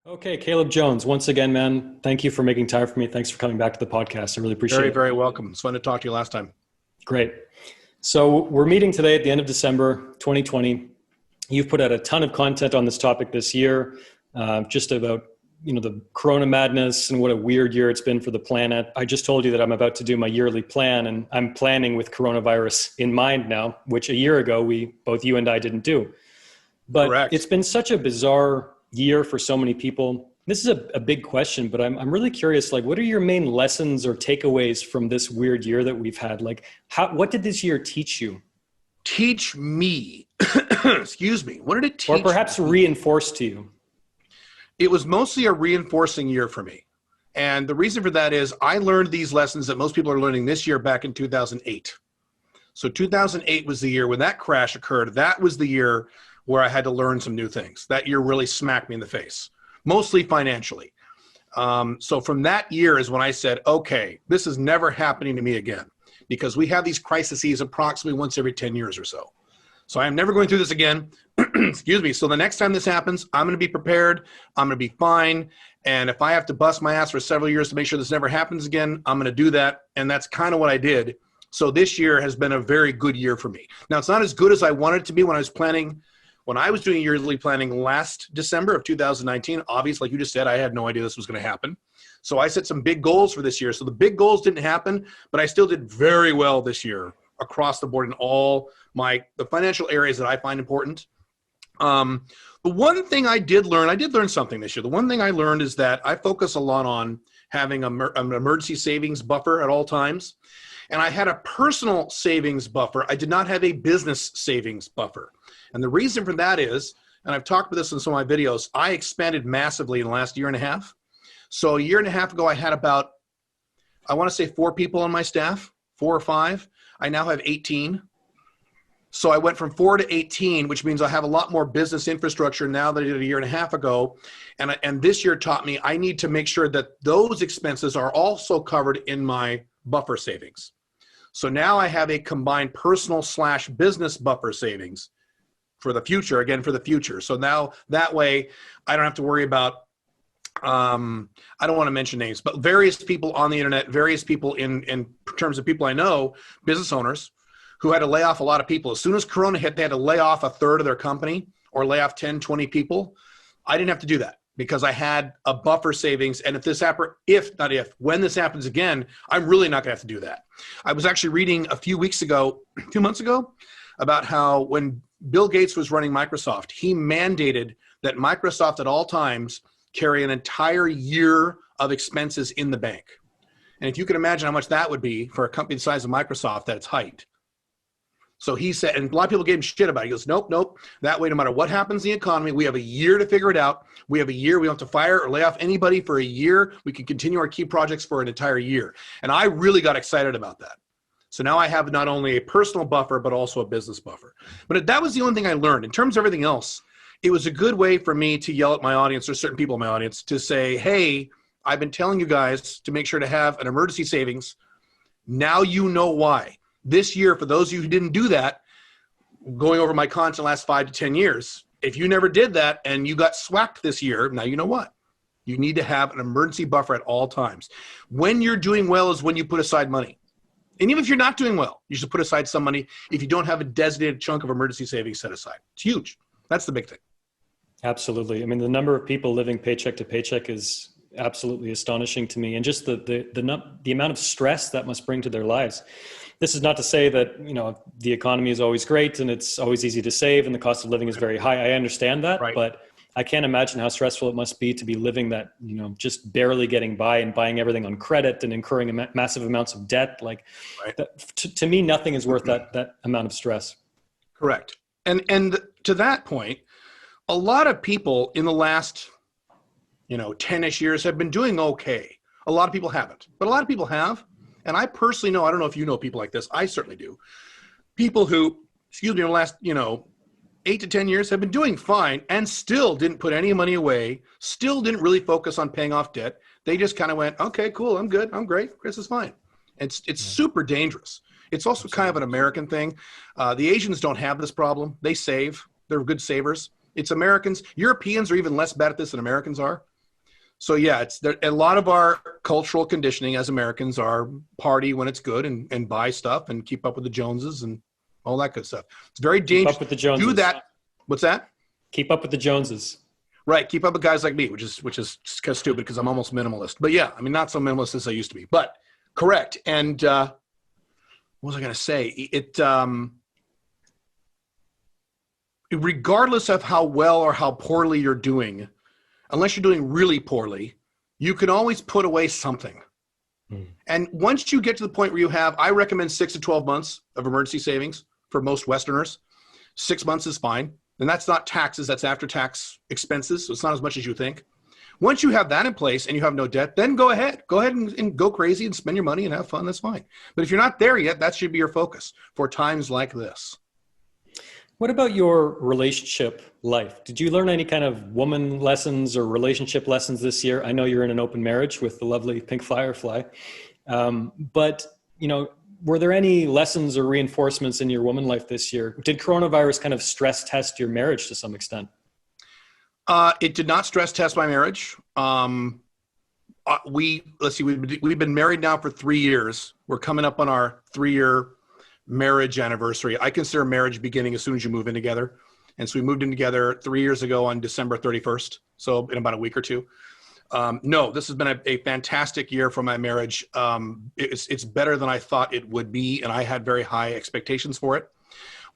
Okay, Caleb Jones, once again, man, thank you for making time for me. Thanks for coming back to the podcast. I really appreciate Very, it. very welcome. It's fun to talk to you last time. Great. So we're meeting today at the end of December 2020. You've put out a ton of content on this topic this year, just about the Corona madness and what a weird year it's been for the planet. I just told you that I'm about to do my yearly plan, and I'm planning with coronavirus in mind now, which a year ago both you and I didn't do. But Correct. It's been such a bizarre year for so many people. This is a big question, but I'm really curious, like, what are your main lessons or takeaways from this weird year that we've had? Like, what did this year teach you? Teach me. Excuse me. What did it teach Or perhaps me? reinforce to you? It was mostly a reinforcing year for me. And the reason for that is I learned these lessons that most people are learning this year back in 2008. So 2008 was the year when that crash occurred. That was the year where I had to learn some new things. That year really smacked me in the face, mostly financially. So from that year is when I said, okay, this is never happening to me again, because we have these crises approximately once every 10 years or so. So I am never going through this again. Excuse me. So the next time this happens, I'm going to be prepared. I'm going to be fine. And if I have to bust my ass for several years to make sure this never happens again, I'm going to do that. And that's kind of what I did. So this year has been a very good year for me. Now, it's not as good as I wanted it to be when I was planning. When I was doing yearly planning last December of 2019, obviously, like you just said, I had no idea this was going to happen. So I set some big goals for this year. So the big goals didn't happen, but I still did very well this year across the board in all the financial areas that I find important. The one thing I did learn something this year. The one thing I learned is that I focus a lot on having an emergency savings buffer at all times. And I had a personal savings buffer. I did not have a business savings buffer. And the reason for that is, and I've talked about this in some of my videos, I expanded massively in the last year and a half. So a year and a half ago, I had about, I want to say 4 people on my staff, 4 or 5. I now have 18. So I went from 4 to 18, which means I have a lot more business infrastructure now than I did a year and a half ago. And this year taught me I need to make sure that those expenses are also covered in my buffer savings. So now I have a combined personal / business buffer savings for the future, again, for the future. So now that way I don't have to worry about, I don't want to mention names, but various people on the internet, various people in terms of people I know, business owners who had to lay off a lot of people. As soon as Corona hit, they had to lay off a third of their company or lay off 10, 20 people. I didn't have to do that because I had a buffer savings. And when this happens again, I'm really not gonna have to do that. I was actually reading a few weeks ago, 2 months ago, about how when Bill Gates was running Microsoft, he mandated that Microsoft at all times carry an entire year of expenses in the bank. And if you can imagine how much that would be for a company the size of Microsoft at its height. So he said, and a lot of people gave him shit about it. He goes, nope. That way, no matter what happens in the economy, we have a year to figure it out. We have a year. We don't have to fire or lay off anybody for a year. We can continue our key projects for an entire year. And I really got excited about that. So now I have not only a personal buffer, but also a business buffer. But that was the only thing I learned. In terms of everything else, it was a good way for me to yell at my audience or certain people in my audience to say, hey, I've been telling you guys to make sure to have an emergency savings. Now you know why. This year, for those of you who didn't do that, going over my content the last 5 to 10 years, if you never did that and you got swacked this year, now you know what? You need to have an emergency buffer at all times. When you're doing well is when you put aside money. And even if you're not doing well, you should put aside some money if you don't have a designated chunk of emergency savings set aside. It's huge. That's the big thing. Absolutely. I mean, the number of people living paycheck to paycheck is absolutely astonishing to me. And just the amount of stress that must bring to their lives. This is not to say that, the economy is always great and it's always easy to save and the cost of living is very high. I understand that, right. But I can't imagine how stressful it must be to be living that, just barely getting by and buying everything on credit and incurring massive amounts of debt. Like, right. To me, nothing is worth that amount of stress. Correct. And to that point, a lot of people in the last, 10-ish years have been doing okay. A lot of people haven't, but a lot of people have. And I personally know, I don't know if you know people like this, I certainly do. People who, in the last, 8 to 10 years have been doing fine and still didn't put any money away, still didn't really focus on paying off debt. They just kind of went, okay, cool, I'm good, I'm great, this is fine. It's super dangerous. It's also kind of an American thing. The Asians don't have this problem. They save. They're good savers. It's Americans. Europeans are even less bad at this than Americans are. So yeah, it's there, a lot of our cultural conditioning as Americans are party when it's good and buy stuff and keep up with the Joneses and all that good stuff. It's very Keep dangerous up with the to do Joneses. that. What's that? Keep up with the Joneses. Right. Keep up with guys like me, which is kind of stupid because I'm almost minimalist. But yeah, I mean, not so minimalist as I used to be, but correct. And what was I going to say? Regardless of how well or how poorly you're doing, unless you're doing really poorly, you can always put away something. And once you get to the point where you have, I recommend 6 to 12 months of emergency savings for most Westerners. 6 months is fine. And that's not taxes, that's after tax expenses. So it's not as much as you think. Once you have that in place and you have no debt, then go ahead and go crazy and spend your money and have fun. That's fine. But if you're not there yet, that should be your focus for times like this. What about your relationship life? Did you learn any kind of woman lessons or relationship lessons this year? I know you're in an open marriage with the lovely pink firefly. But, you know, were there any lessons or reinforcements in your woman life this year? Did coronavirus kind of stress test your marriage to some extent? It did not stress test my marriage. Let's see, we've been married now for 3 years. We're coming up on our 3-year marriage anniversary. I consider marriage beginning as soon as you move in together. And so we moved in together 3 years ago on December 31st. So in about a week or two. No, this has been a fantastic year for my marriage. It's better than I thought it would be, and I had very high expectations for it.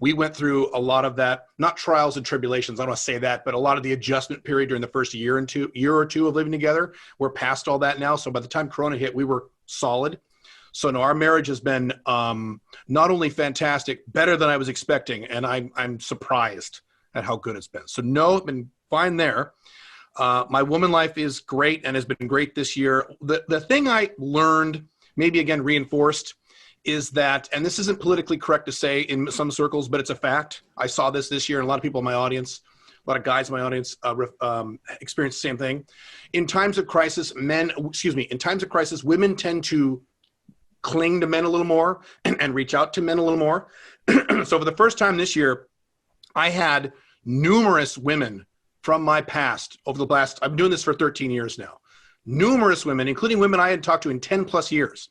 We went through a lot of that, not trials and tribulations, I don't want to say that, but a lot of the adjustment period during the first year or two of living together. We're past all that now. So by the time Corona hit, we were solid. So no, our marriage has been not only fantastic, better than I was expecting, and I'm surprised at how good it's been. So no, it's been fine there. My woman life is great and has been great this year. The thing I learned, maybe again reinforced, is that, and this isn't politically correct to say in some circles, but it's a fact. I saw this year, and a lot of people in my audience, a lot of guys in my audience experienced the same thing. In times of crisis, women tend to cling to men a little more and reach out to men a little more. So for the first time this year, I had numerous women from my past over the last, I've been doing this for 13 years now. Numerous women, including women I had talked to in 10 plus years,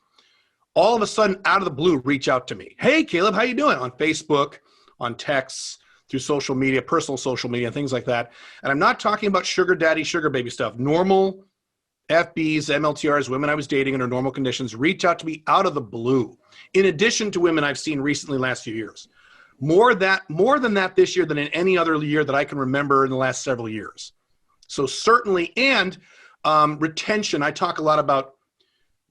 all of a sudden out of the blue reach out to me. Hey, Caleb, how you doing? On Facebook, on texts, through social media, personal social media, things like that. And I'm not talking about sugar daddy, sugar baby stuff. Normal FBs, MLTRs, women I was dating under normal conditions reach out to me out of the blue. In addition to women I've seen recently last few years. More than that this year than in any other year that I can remember in the last several years. So certainly, and retention. I talk a lot about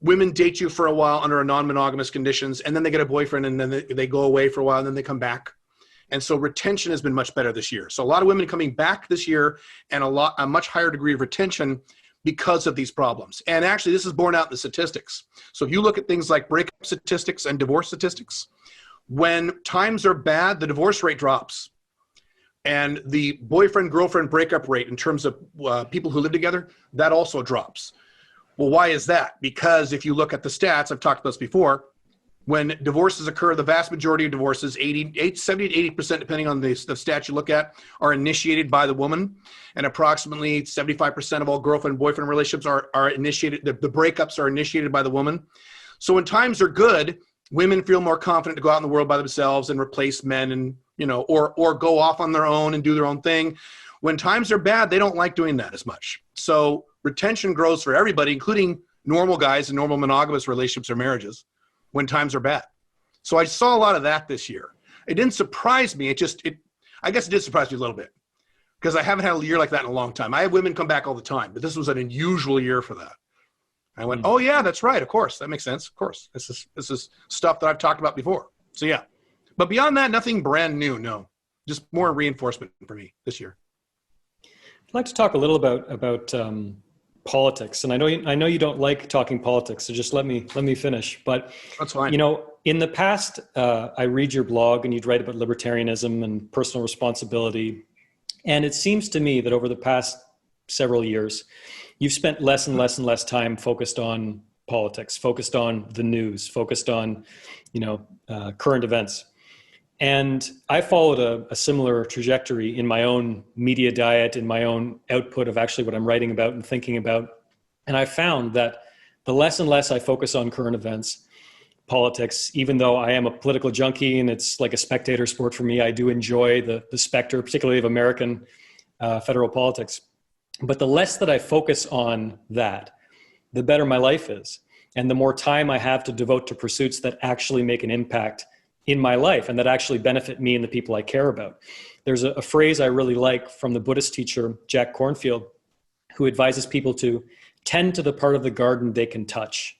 women date you for a while under a non-monogamous conditions, and then they get a boyfriend, and then they go away for a while, and then they come back. And so retention has been much better this year. So a lot of women coming back this year, and a much higher degree of retention because of these problems. And actually, this is borne out in the statistics. So if you look at things like breakup statistics and divorce statistics, when times are bad, the divorce rate drops. And the boyfriend-girlfriend breakup rate in terms of people who live together, that also drops. Well, why is that? Because if you look at the stats, I've talked about this before, when divorces occur, the vast majority of divorces, 70 to 80%, depending on the stat you look at, are initiated by the woman. And approximately 75% of all girlfriend-boyfriend relationships are initiated, the breakups are initiated by the woman. So when times are good, women feel more confident to go out in the world by themselves and replace men, and or go off on their own and do their own thing. When times are bad, they don't like doing that as much. So retention grows for everybody, including normal guys and normal monogamous relationships or marriages, when times are bad. So I saw a lot of that this year. It didn't surprise me. I guess it did surprise me a little bit, because I haven't had a year like that in a long time. I have women come back all the time, but this was an unusual year for that. I went, oh yeah, that's right. Of course. That makes sense. Of course. This is stuff that I've talked about before. So yeah, but beyond that, nothing brand new. No, just more reinforcement for me this year. I'd like to talk a little about politics, and I know you don't like talking politics, so just let me finish. But that's fine. In the past, I read your blog, and you'd write about libertarianism and personal responsibility, and it seems to me that over the past several years, you've spent less and less time focused on politics, focused on the news, focused on current events. And I followed a similar trajectory in my own media diet, in my own output of actually what I'm writing about and thinking about. And I found that the less and less I focus on current events, politics, even though I am a political junkie and it's like a spectator sport for me, I do enjoy the specter, particularly of American federal politics. But the less that I focus on that, the better my life is. And the more time I have to devote to pursuits that actually make an impact in my life and that actually benefit me and the people I care about. There's a phrase I really like from the Buddhist teacher, Jack Kornfield, who advises people to tend to the part of the garden they can touch.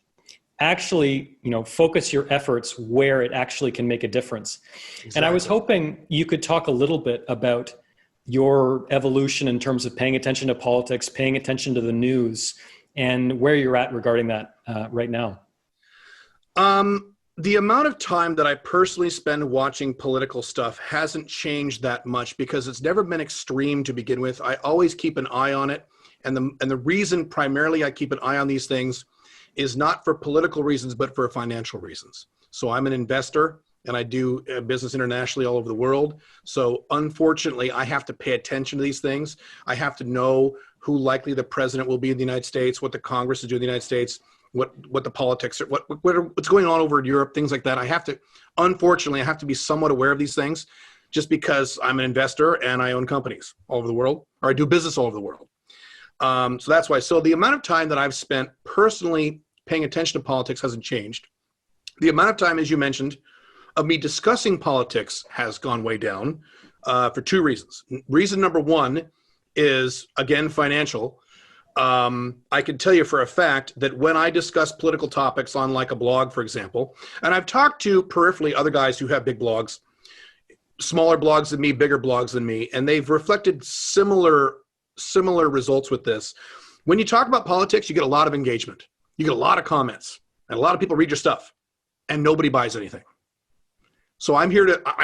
Actually, focus your efforts where it actually can make a difference. Exactly. And I was hoping you could talk a little bit about your evolution in terms of paying attention to politics, paying attention to the news, and where you're at regarding that right now. The amount of time that I personally spend watching political stuff hasn't changed that much because it's never been extreme to begin with. I always keep an eye on it. And the reason primarily I keep an eye on these things is not for political reasons, but for financial reasons. So I'm an investor and I do business internationally all over the world. So unfortunately, I have to pay attention to these things. I have to know who likely the president will be in the United States, what the Congress is doing in the United States, what the politics are, what's going on over in Europe, things like that. Unfortunately, I have to be somewhat aware of these things just because I'm an investor and I own companies all over the world, or I do business all over the world. So that's why. So the amount of time that I've spent personally paying attention to politics hasn't changed. The amount of time, as you mentioned, of me discussing politics has gone way down for two reasons. Reason number one is, again, financial. I can tell you for a fact that when I discuss political topics on like a blog, for example, and I've talked to peripherally other guys who have big blogs, smaller blogs than me, bigger blogs than me, and they've reflected similar results with this. When you talk about politics, you get a lot of engagement. You get a lot of comments, and a lot of people read your stuff, and nobody buys anything. So I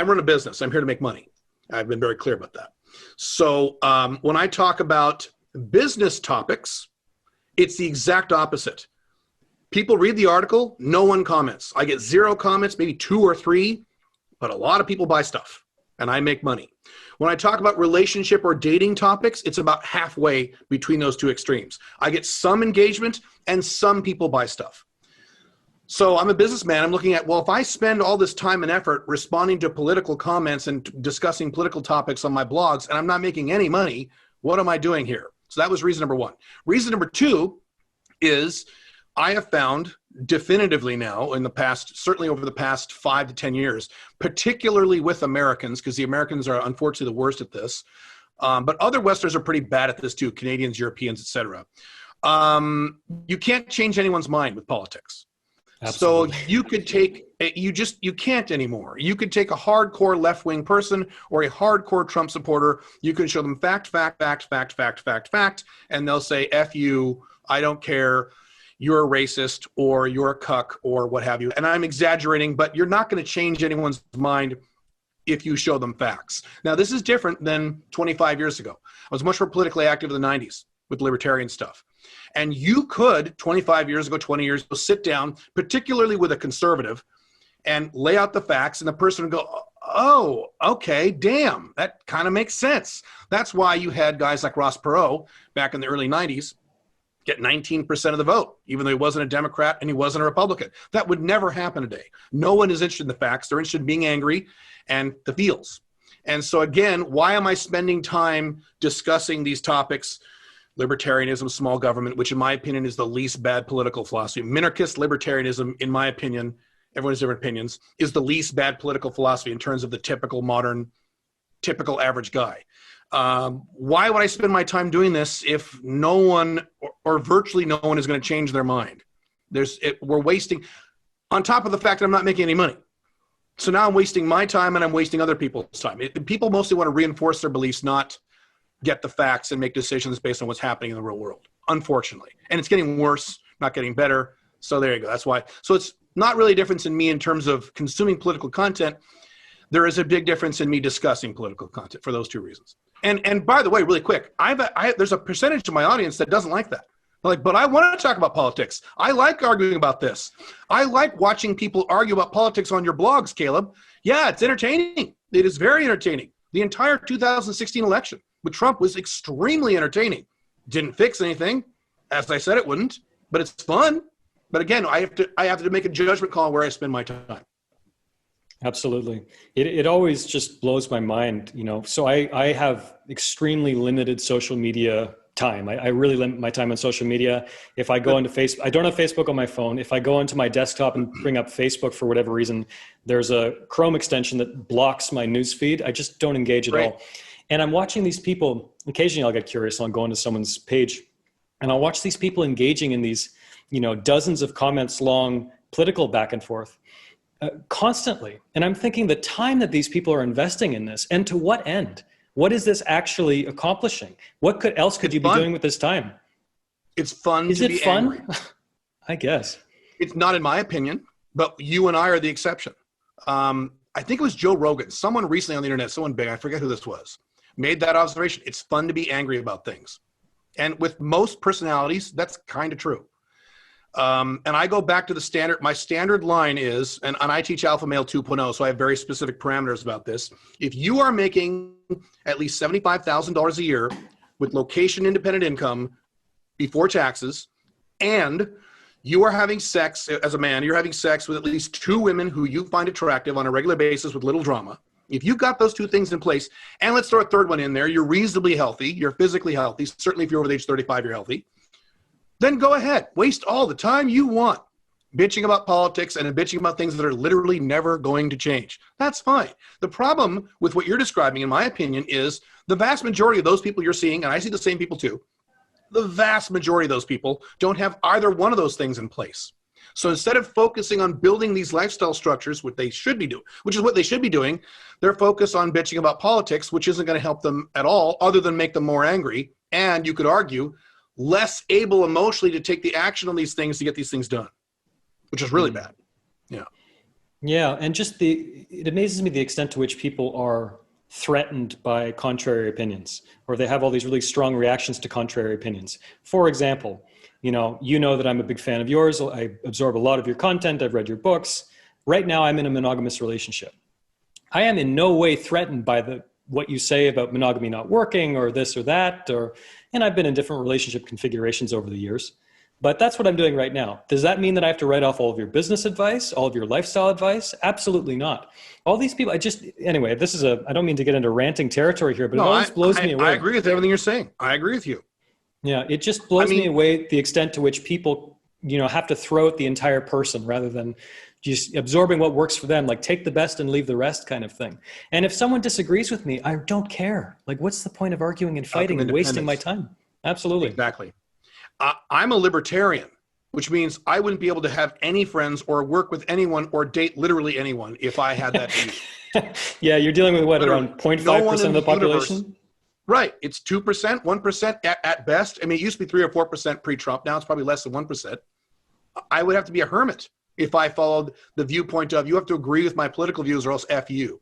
run a business. I'm here to make money. I've been very clear about that. So when I talk about business topics, it's the exact opposite. People read the article, no one comments. I get 0 comments, maybe 2 or 3, but a lot of people buy stuff, and I make money. When I talk about relationship or dating topics, it's about halfway between those two extremes. I get some engagement and some people buy stuff. So I'm a businessman. I'm looking at, well, if I spend all this time and effort responding to political comments and discussing political topics on my blogs and I'm not making any money, what am I doing here? So that was reason number one. Reason number two is I have found definitively now in the past, certainly over the past 5 to 10 years, particularly with Americans, because the Americans are unfortunately the worst at this, but other Westerners are pretty bad at this too, Canadians, Europeans, etc. You can't change anyone's mind with politics. Absolutely. So you could take, you can't anymore. You could take a hardcore left-wing person or a hardcore Trump supporter. You can show them fact, and they'll say, F you, I don't care, you're a racist or you're a cuck or what have you. And I'm exaggerating, but you're not going to change anyone's mind if you show them facts. Now, this is different than 25 years ago. I was much more politically active in the 90s with libertarian stuff. And you could, 25 years ago, 20 years ago, sit down, particularly with a conservative, and lay out the facts, and the person would go, oh, okay, damn, that kind of makes sense. That's why you had guys like Ross Perot back in the early 90s get 19% of the vote, even though he wasn't a Democrat and he wasn't a Republican. That would never happen today. No one is interested in the facts. They're interested in being angry and the feels. And so again, why am I spending time discussing these topics? Libertarianism, small government, which in my opinion is the least bad political philosophy. Minarchist libertarianism, in my opinion, everyone has different opinions, is the least bad political philosophy in terms of the typical modern, typical average guy. Why would I spend my time doing this if no one or virtually no one is going to change their mind? We're wasting, on top of the fact that I'm not making any money. So now I'm wasting my time and I'm wasting other people's time. People mostly want to reinforce their beliefs, not get the facts and make decisions based on what's happening in the real world, unfortunately. And it's getting worse, not getting better. So there you go. That's why. So it's not really a difference in me in terms of consuming political content. There is a big difference in me discussing political content for those two reasons. And by the way, really quick, there's a percentage of my audience that doesn't like that. They're like, but I want to talk about politics. I like arguing about this. I like watching people argue about politics on your blogs, Caleb. Yeah, it's entertaining. It is very entertaining. The entire 2016 election with Trump was extremely entertaining. Didn't fix anything. as I said it wouldn't, but it's fun. But again, I have to make a judgment call where I spend my time. Absolutely. It always just blows my mind, so I have extremely limited social media time. I really limit my time on social media. If I go into Facebook, I don't have Facebook on my phone. If I go into my desktop and bring up Facebook for whatever reason, there's a Chrome extension that blocks my news feed. I just don't engage at all. And I'm watching these people, occasionally I'll get curious, I'll go into someone's page and I'll watch these people engaging in these, dozens of comments long political back and forth. Constantly. And I'm thinking the time that these people are investing in this, and to what end? What is this actually accomplishing? What else could you be doing with this time? It's fun to be angry. I guess. It's not in my opinion, but you and I are the exception. I think it was Joe Rogan. Someone recently on the internet, someone big, I forget who this was, made that observation. It's fun to be angry about things. And with most personalities, that's kind of true. And I go back to my standard line is, and I teach Alpha Male 2.0, so I have very specific parameters about this. If you are making at least $75,000 a year with location independent income before taxes, and you are having sex as a man, you're having sex with at least 2 women who you find attractive on a regular basis with little drama. If you've got those 2 things in place, and let's throw a third one in there, you're reasonably healthy, you're physically healthy, certainly if you're over the age 35, you're healthy, then go ahead. Waste all the time you want bitching about politics and bitching about things that are literally never going to change. That's fine. The problem with what you're describing, in my opinion, is the vast majority of those people you're seeing, and I see the same people too, the vast majority of those people don't have either one of those things in place. So instead of focusing on building these lifestyle structures, which is what they should be doing, they're focused on bitching about politics, which isn't going to help them at all, other than make them more angry. And you could argue, less able emotionally to take the action on these things to get these things done, which is really bad. Yeah. Yeah. And it amazes me the extent to which people are threatened by contrary opinions, or they have all these really strong reactions to contrary opinions. For example, you know that I'm a big fan of yours. I absorb a lot of your content. I've read your books. Right now I'm in a monogamous relationship. I am in no way threatened by what you say about monogamy not working or this or that, and I've been in different relationship configurations over the years, but that's what I'm doing right now. Does that mean that I have to write off all of your business advice, all of your lifestyle advice? Absolutely not. All these people, anyway, I don't mean to get into ranting territory here, but it always blows me away. I agree with everything you're saying. I agree with you. Yeah, it just blows me away the extent to which people, have to throw out the entire person rather than just absorbing what works for them, like take the best and leave the rest kind of thing. And if someone disagrees with me, I don't care. Like, what's the point of arguing and fighting and wasting my time? Absolutely. Exactly. I'm a libertarian, which means I wouldn't be able to have any friends or work with anyone or date literally anyone if I had that view. Yeah, you're dealing with around 0.5% of the population? Universe. Right. It's 2%, 1% at best. I mean, it used to be 3 or 4% pre-Trump. Now it's probably less than 1%. I would have to be a hermit if I followed the viewpoint of, you have to agree with my political views or else F you.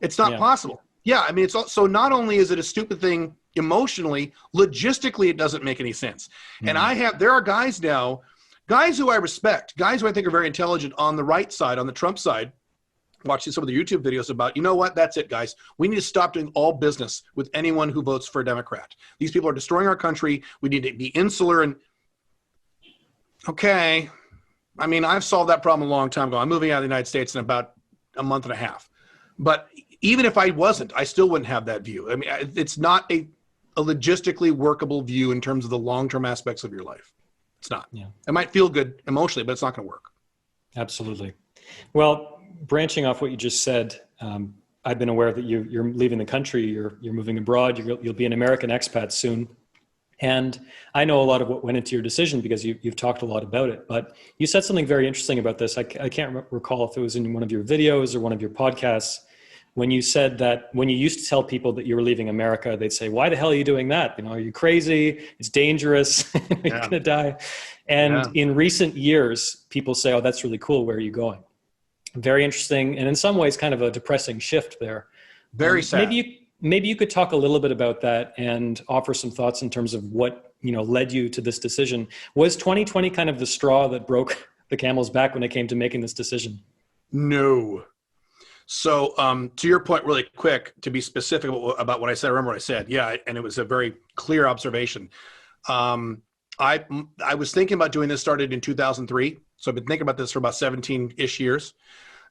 It's not possible. Yeah, I mean, so not only is it a stupid thing emotionally, logistically it doesn't make any sense. And there are guys now, guys who I respect, guys who I think are very intelligent on the right side, on the Trump side, watching some of the YouTube videos about, you know what, that's it, guys. We need to stop doing all business with anyone who votes for a Democrat. These people are destroying our country. We need to be insular and, okay. I mean, I've solved that problem a long time ago. I'm moving out of the United States in about a month and a half. But even if I wasn't, I still wouldn't have that view. I mean, it's not a logistically workable view in terms of the long-term aspects of your life. It's not. Yeah. It might feel good emotionally, but it's not going to work. Absolutely. Well, branching off what you just said, I've been aware that you're leaving the country, you're moving abroad, you'll be an American expat soon. And I know a lot of what went into your decision because you've talked a lot about it, but you said something very interesting about this. I can't recall if it was in one of your videos or one of your podcasts, when you said that when you used to tell people that you were leaving America, they'd say, why the hell are you doing that? Are you crazy? It's dangerous. You're going to die. And in recent years, people say, oh, that's really cool. Where are you going? Very interesting. And in some ways, kind of a depressing shift there. Very sad. Maybe you could talk a little bit about that and offer some thoughts in terms of what, led you to this decision. Was 2020 kind of the straw that broke the camel's back when it came to making this decision? No. So to your point really quick, to be specific about what I said, I remember what I said. Yeah, and it was a very clear observation. I was thinking about doing this, started in 2003. So I've been thinking about this for about 17-ish years.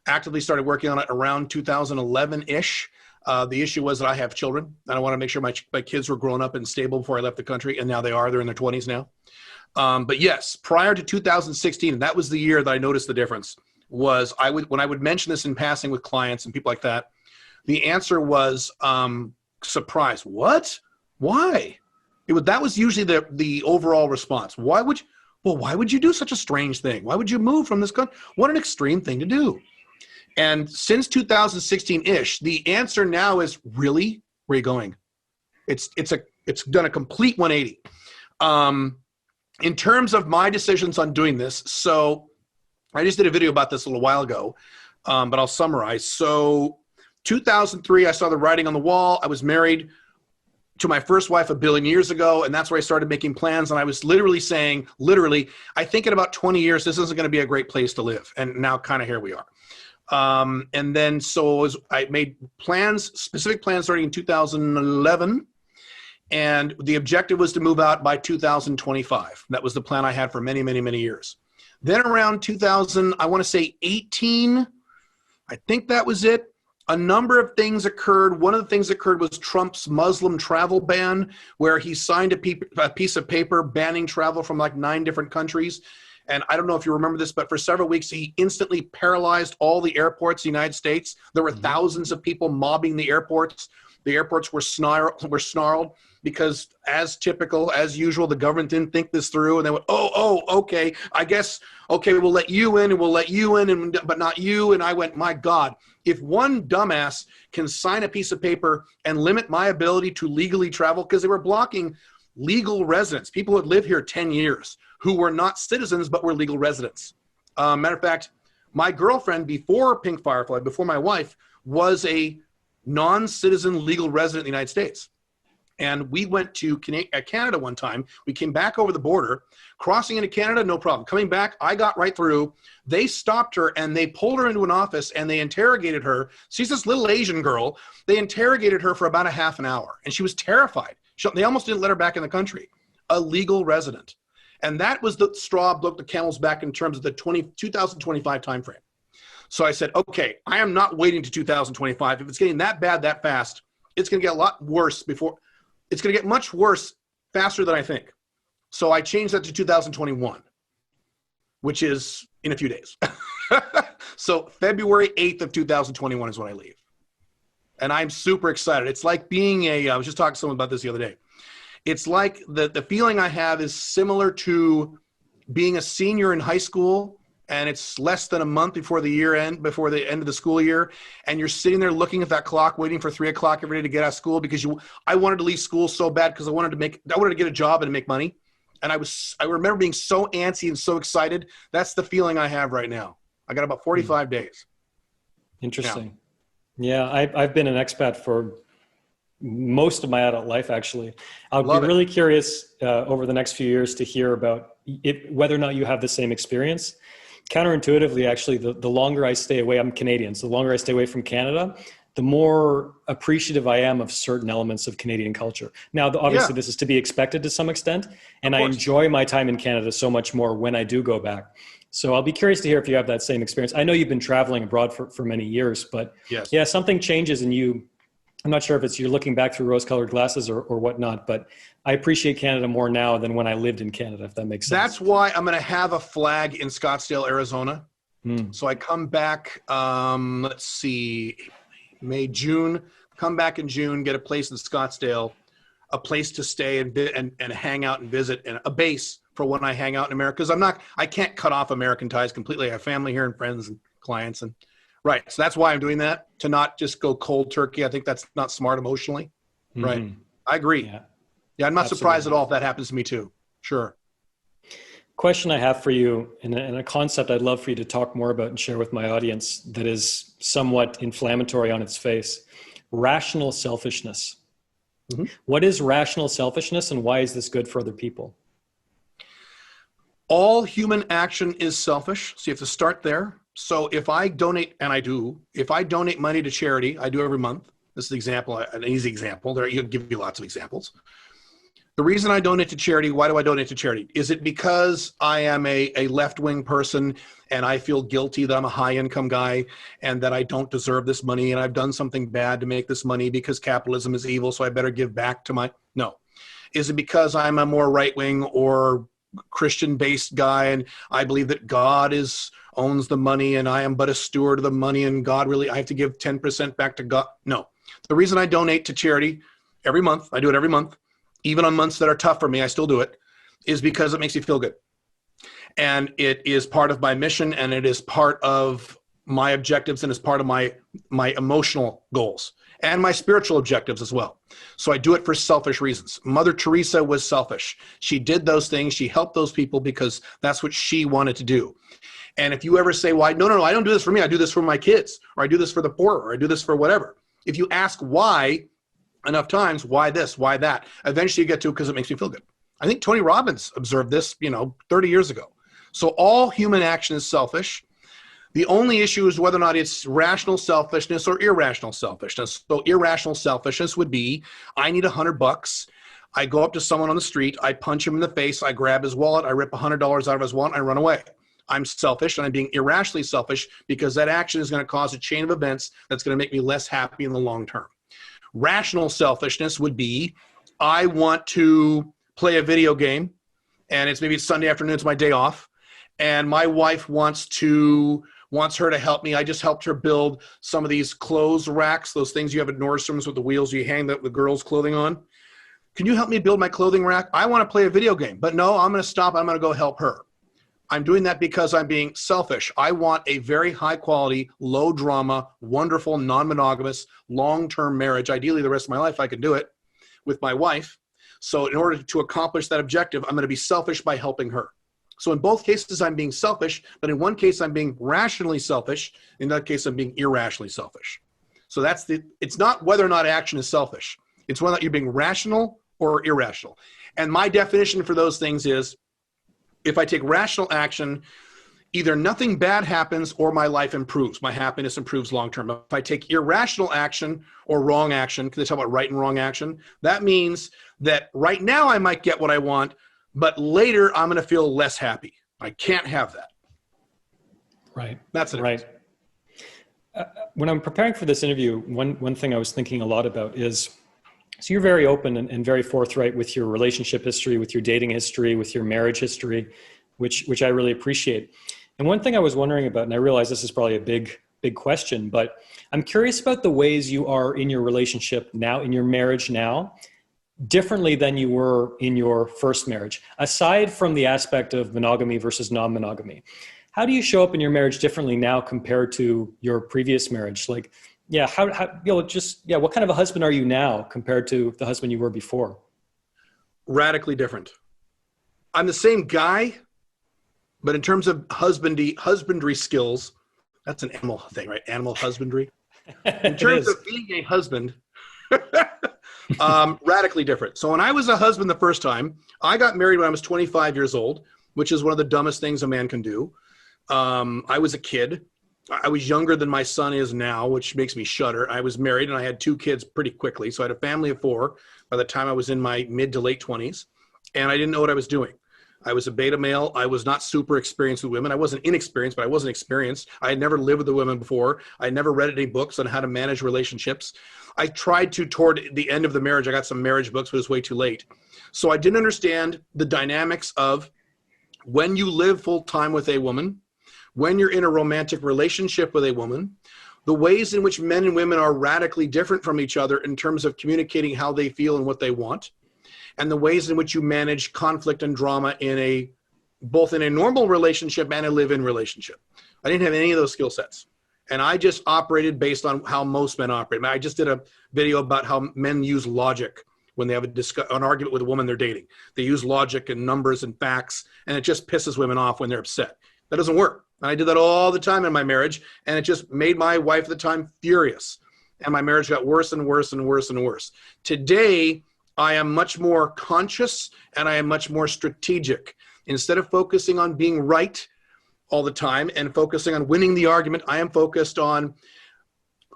Actively started working on it around 2011-ish. The issue was that I have children, and I want to make sure my kids were grown up and stable before I left the country, and now they are. They're in their 20s now. But yes, prior to 2016, and that was the year that I noticed the difference, was when I would mention this in passing with clients and people like that, the answer was surprise. What? Why? That was usually the overall response. Why would you do such a strange thing? Why would you move from this country? What an extreme thing to do. And since 2016-ish, the answer now is, really? Where are you going? It's done a complete 180. In terms of my decisions on doing this, so I just did a video about this a little while ago, but I'll summarize. So 2003, I saw the writing on the wall. I was married to my first wife 1 billion years ago, and that's where I started making plans. And I was literally saying, I think in about 20 years, this isn't going to be a great place to live. And now kind of here we are. And then I made specific plans starting in 2011. And the objective was to move out by 2025. That was the plan I had for many, many, many years. Then around 2018, I think that was it. A number of things occurred. One of the things that occurred was Trump's Muslim travel ban, where he signed a piece of paper banning travel from like 9 different countries. And I don't know if you remember this, but for several weeks, he instantly paralyzed all the airports in the United States. There were thousands of people mobbing the airports. The airports were snarled because, as typical, as usual, the government didn't think this through. And they went, okay, I guess, okay, we'll let you in and we'll let you in, but not you. And I went, my God, if one dumbass can sign a piece of paper and limit my ability to legally travel, because they were blocking legal residents, people who had lived here 10 years, who were not citizens but were legal residents. Matter of fact, my girlfriend before Pink Firefly, before my wife, was a non-citizen legal resident in the United States. And we went to Canada one time. We came back over the border, crossing into Canada, no problem. Coming back, I got right through. They stopped her and they pulled her into an office and they interrogated her. She's this little Asian girl. They interrogated her for about a half an hour and she was terrified. They almost didn't let her back in the country. A legal resident. And that was the straw broke the camel's back in terms of the 2025 timeframe. So I said, okay, I am not waiting to 2025. If it's getting that bad that fast, it's going to get a lot worse it's going to get much worse faster than I think. So I changed that to 2021, which is in a few days. So February 8th of 2021 is when I leave. And I'm super excited. It's like being I was just talking to someone about this the other day. It's like the feeling I have is similar to being a senior in high school, and it's less than a month before the end of the school year, and you're sitting there looking at that clock, waiting for 3 o'clock every day to get out of school because I wanted to leave school so bad because I wanted to get a job and make money. And I remember being so antsy and so excited. That's the feeling I have right now. I got about 45 days. Interesting. Yeah, I've been an expat for most of my adult life, actually. I'll be really curious over the next few years to hear about whether or not you have the same experience. Counterintuitively, actually, the longer I stay away, I'm Canadian, so the longer I stay away from Canada, the more appreciative I am of certain elements of Canadian culture. Now, obviously, this is to be expected to some extent, and I enjoy my time in Canada so much more when I do go back. So I'll be curious to hear if you have that same experience. I know you've been traveling abroad for many years, but something changes and I'm not sure if you're looking back through rose-colored glasses or whatnot, but I appreciate Canada more now than when I lived in Canada, if that makes sense. That's why I'm going to have a flag in Scottsdale, Arizona. So I come back, let's see, May, June, come back in June, get a place in Scottsdale, a place to stay and hang out and visit, and a base for when I hang out in America. Because I can't cut off American ties completely. I have family here and friends and clients. Right. So that's why I'm doing that, to not just go cold turkey. I think that's not smart emotionally. Right. I agree. Yeah. I'm not surprised at all if that happens to me too. Sure. Question I have for you, and a concept I'd love for you to talk more about and share with my audience that is somewhat inflammatory on its face: rational selfishness. What is rational selfishness, and why is this good for other people? All human action is selfish. So you have to start there. So if I donate, and I do, if I donate money to charity, I do every month. This is an example, an easy example. You can give you lots of examples. The reason I donate to charity, why do I donate to charity? Is it because I am a left-wing person and I feel guilty that I'm a high-income guy and that I don't deserve this money and I've done something bad to make this money because capitalism is evil, so I better give back to my... No. Is it because I'm a more right-wing or Christian-based guy and I believe that God owns the money and I am but a steward of the money and God really, I have to give 10% back to God? No. The reason I donate to charity every month, I do it every month, even on months that are tough for me, I still do it, is because it makes me feel good. And it is part of my mission and it is part of my objectives and it's part of my emotional goals and my spiritual objectives as well. So I do it for selfish reasons. Mother Teresa was selfish. She did those things. She helped those people because that's what she wanted to do. And if you ever say, well, no, I don't do this for me. I do this for my kids, or I do this for the poor, or I do this for whatever. If you ask why enough times, why this, why that, eventually you get to it because it makes me feel good. I think Tony Robbins observed this, 30 years ago. So all human action is selfish. The only issue is whether or not it's rational selfishness or irrational selfishness. So irrational selfishness would be, I need $100. I go up to someone on the street, I punch him in the face, I grab his wallet, I rip $100 out of his wallet, I run away. I'm selfish and I'm being irrationally selfish because that action is going to cause a chain of events that's going to make me less happy in the long term. Rational selfishness would be, I want to play a video game and maybe it's Sunday afternoon, it's my day off, and my wife wants her to help me. I just helped her build some of these clothes racks, those things you have at Nordstrom's with the wheels you hang the girls' clothing on. Can you help me build my clothing rack? I want to play a video game, but no, I'm going to stop. I'm going to go help her. I'm doing that because I'm being selfish. I want a very high quality, low drama, wonderful, non-monogamous, long-term marriage. Ideally, the rest of my life, I can do it with my wife. So in order to accomplish that objective, I'm going to be selfish by helping her. So in both cases, I'm being selfish, but in one case, I'm being rationally selfish. In that case, I'm being irrationally selfish. So it's not whether or not action is selfish. It's whether or not you're being rational or irrational. And my definition for those things is, if I take rational action, either nothing bad happens or my life improves. My happiness improves long-term. If I take irrational action or wrong action, because they talk about right and wrong action, that means that right now I might get what I want, but later I'm going to feel less happy. I can't have that. Right. That's it. Right. When I'm preparing for this interview, one thing I was thinking a lot about is, so you're very open and very forthright with your relationship history, with your dating history, with your marriage history, which I really appreciate. And one thing I was wondering about, and I realize this is probably a big question, but I'm curious about the ways you are in your relationship now, in your marriage now, differently than you were in your first marriage, aside from the aspect of monogamy versus non-monogamy. How do you show up in your marriage differently now compared to your previous marriage? Like, yeah, what kind of a husband are you now compared to the husband you were before? Radically different. I'm the same guy, but in terms of husbandry skills, that's an animal thing, right? Animal husbandry. In terms of being a husband, radically different. So when I was a husband the first time, I got married when I was 25 years old, which is one of the dumbest things a man can do. I was a kid. I was younger than my son is now, which makes me shudder. I was married and I had 2 kids pretty quickly. So I had a family of 4 by the time I was in my mid to late 20s. And I didn't know what I was doing. I was a beta male. I was not super experienced with women. I wasn't inexperienced, but I wasn't experienced. I had never lived with a woman before. I had never read any books on how to manage relationships. I tried to toward the end of the marriage. I got some marriage books, but it was way too late. So I didn't understand the dynamics of when you live full time with a woman, when you're in a romantic relationship with a woman, the ways in which men and women are radically different from each other in terms of communicating how they feel and what they want, and the ways in which you manage conflict and drama both in a normal relationship and a live-in relationship. I didn't have any of those skill sets. And I just operated based on how most men operate. I just did a video about how men use logic when they have an argument with a woman they're dating. They use logic and numbers and facts, and it just pisses women off when they're upset. That doesn't work. And I did that all the time in my marriage, and it just made my wife at the time furious. And my marriage got worse and worse and worse and worse. Today, I am much more conscious and I am much more strategic. Instead of focusing on being right all the time and focusing on winning the argument, I am focused on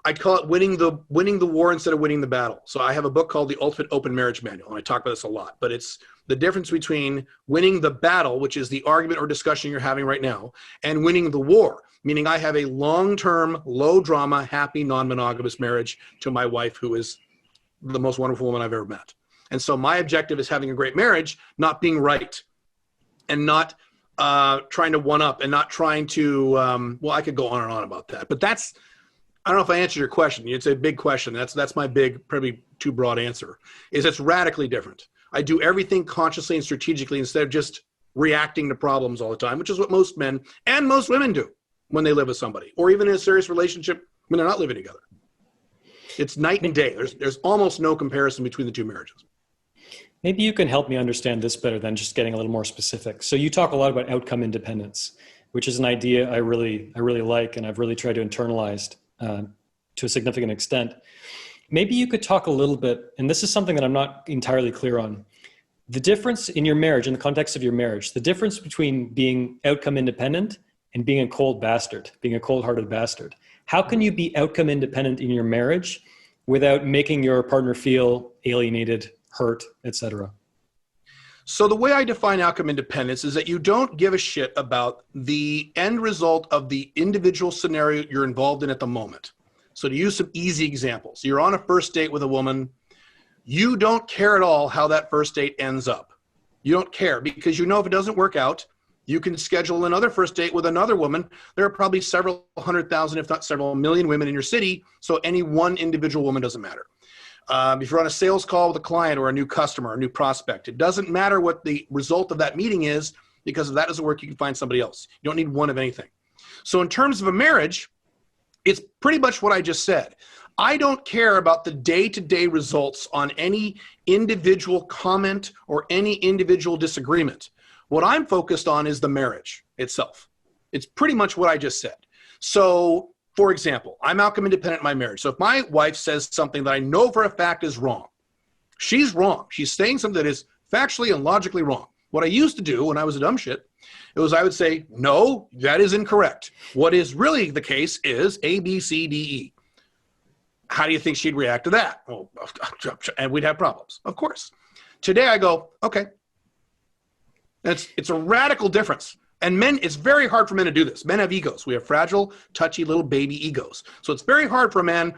I call it winning the war instead of winning the battle. So I have a book called The Ultimate Open Marriage Manual, and I talk about this a lot, but it's the difference between winning the battle, which is the argument or discussion you're having right now, and winning the war, meaning I have a long-term, low-drama, happy, non-monogamous marriage to my wife, who is the most wonderful woman I've ever met. And so my objective is having a great marriage, not being right, and not trying to one-up, and not trying to, well, I could go on and on about that. But that's, I don't know if I answered your question. It's a big question. That's my big, probably too broad answer, is it's radically different. I do everything consciously and strategically instead of just reacting to problems all the time, which is what most men and most women do when they live with somebody, or even in a serious relationship when they're not living together. It's night and day. There's almost no comparison between the two marriages. Maybe you can help me understand this better than just getting a little more specific. So you talk a lot about outcome independence, which is an idea I really like, and I've really tried to internalize to a significant extent. Maybe you could talk a little bit, and this is something that I'm not entirely clear on, the difference in your marriage, in the context of your marriage, the difference between being outcome independent and being a cold bastard, being a cold-hearted bastard. How can you be outcome independent in your marriage without making your partner feel alienated, hurt, etc.? So the way I define outcome independence is that you don't give a shit about the end result of the individual scenario you're involved in at the moment. So to use some easy examples, you're on a first date with a woman. You don't care at all how that first date ends up. You don't care because you know if it doesn't work out, you can schedule another first date with another woman. There are probably several 100,000, if not several million women in your city, so any one individual woman doesn't matter. If you're on a sales call with a client or a new customer, a new prospect, it doesn't matter what the result of that meeting is, because if that doesn't work, you can find somebody else. You don't need one of anything. So in terms of a marriage, it's pretty much what I just said. I don't care about the day-to-day results on any individual comment or any individual disagreement. What I'm focused on is the marriage itself. It's pretty much what I just said. So, for example, I'm outcome independent in my marriage. So if my wife says something that I know for a fact is wrong, she's wrong. She's saying something that is factually and logically wrong. What I used to do when I was a dumb shit, it was I would say, no, that is incorrect. What is really the case is A, B, C, D, E. How do you think she'd react to that? Oh, and we'd have problems, of course. Today I go, okay. It's a radical difference. And men, it's very hard for men to do this. Men have egos. We have fragile, touchy little baby egos. So it's very hard for a man